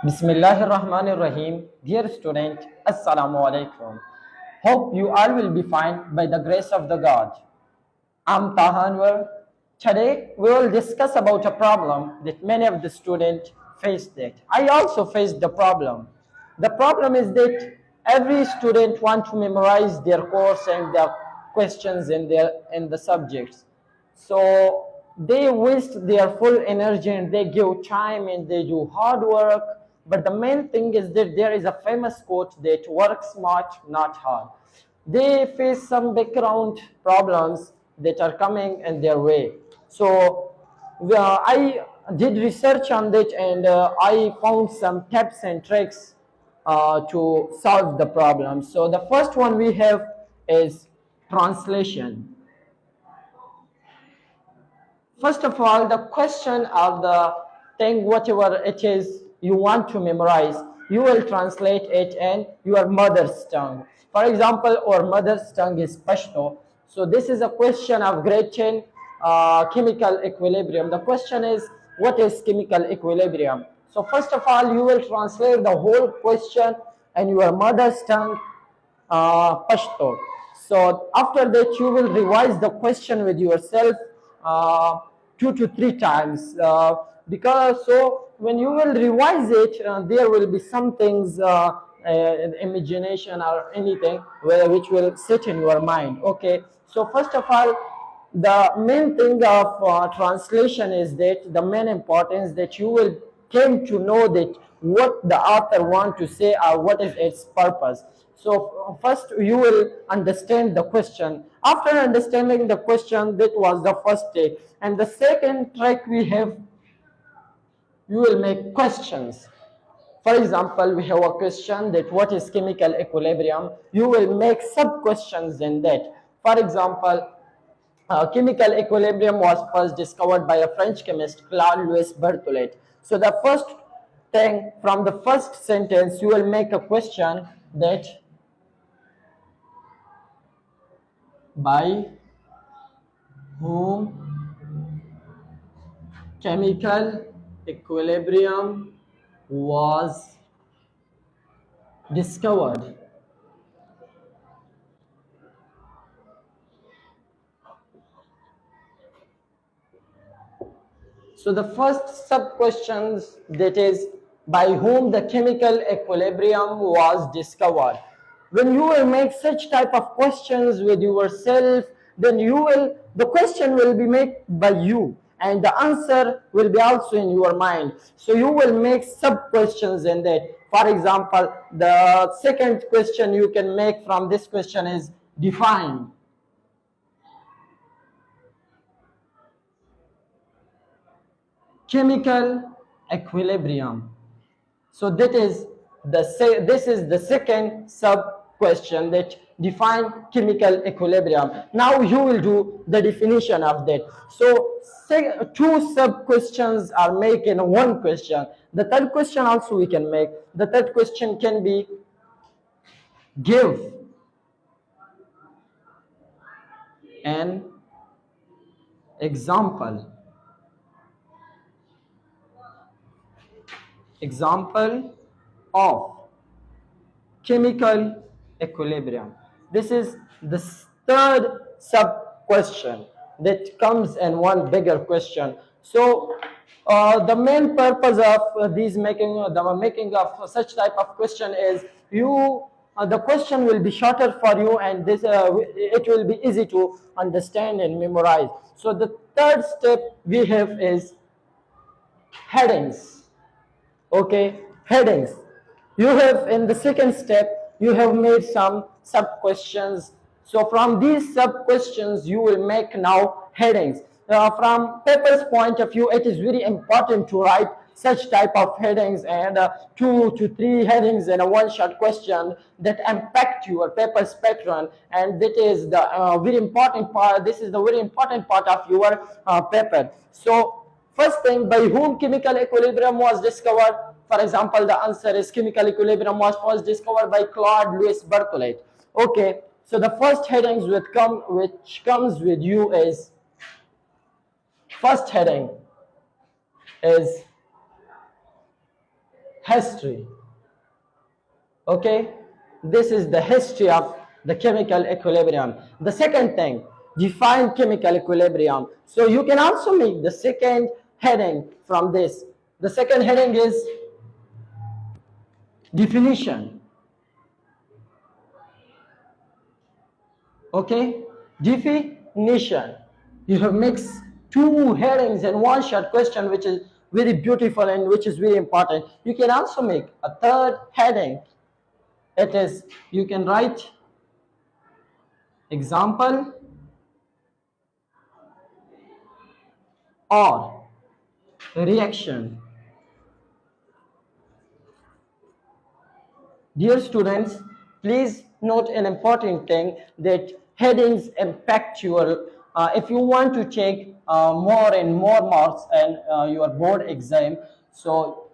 Bismillahir Rahmanir Rahim. Dear student, Assalamu alaikum. Hope you all will be fine by the grace of the God. I'm Tahanwar. Today we will discuss about a problem that many of the students faced it. I also faced the problem. The problem is that every student want to memorize their course and the questions in the subjects. So they waste their full energy and they give time and they do hard work. But the main thing is that there is a famous quote that work smart, not hard. They face some background problems that are coming in their way. So I did research on that and I found some tips and tricks to solve the problem. So the first one we have is translation. First of all, the question of the thing, whatever it is you want to memorize, you will translate it in your mother's tongue. For example, our mother's tongue is Pashto. So this is a question of grade 10 chemical equilibrium. The question is, what is chemical equilibrium? So first of all, you will translate the whole question in your mother's tongue, Pashto. So after that, you will revise the question with yourself 2 to 3 times, because so when you will revise it, there will be some things, imagination or anything which will sit in your mind. Okay, so first of all, the main thing of translation is that the main importance that you will came to know that what the author want to say or what is its purpose. So first you will understand the question. After understanding the question, that was the first take. And the second track we have, you will make questions. For example, we have a question that what is chemical equilibrium? You will make sub questions in that. For example, chemical equilibrium was first discovered by a French chemist, Claude Louis Berthollet. So the first thing from the first sentence, you will make a question that by whom chemical equilibrium was discovered. So the first sub-questions, that is by whom the chemical equilibrium was discovered. When you will make such type of questions with yourself, then the question will be made by you and the answer will be also in your mind. So you will make sub-questions in that. For example, the second question you can make from this question is define. Chemical equilibrium. So this is the second sub question that define chemical equilibrium. Now you will do the definition of that. So two sub questions are made in one question. The third question also we can make. The third question can be give an example. Example of chemical equilibrium. This is the third sub question that comes in one bigger question. So the main purpose of the making of such type of question is the question will be shorter for you and this it will be easy to understand and memorize. So the third step we have is headings. Okay, headings. You have in the second step, you have made some sub questions. So from these sub questions, you will make now headings. From paper's point of view, it is very important to write such type of headings and 2 to 3 headings in a one shot question that impact your paper's pattern, and that is the very important part. This is the very important part of your paper. So first thing, by whom chemical equilibrium was discovered? For example, the answer is chemical equilibrium was first discovered by Claude Louis Berthollet. Okay, so the first headings which comes with you is, first heading is history. Okay, this is the history of the chemical equilibrium. The second thing, define chemical equilibrium. So you can also make the second heading from this. The second heading is definition. Okay, definition. You have mixed two headings in one short question, which is very beautiful and which is very important. You can also make a third heading. It is, you can write example or reaction. Dear students, please note an important thing that headings impact your, if you want to take more and more marks in your board exam, so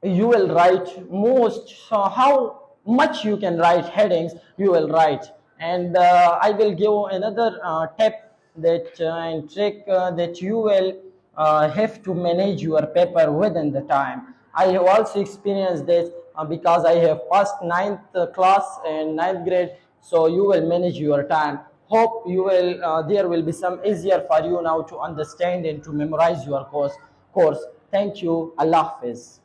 you will write most, so how much you can write headings, you will write. And I will give another tip that and trick that you will have to manage your paper within the time. I have also experienced this because I have passed ninth class and ninth grade, so you will manage your time. Hope you will there will be some easier for you now to understand and to memorize your course. Thank you. Allah Hafiz.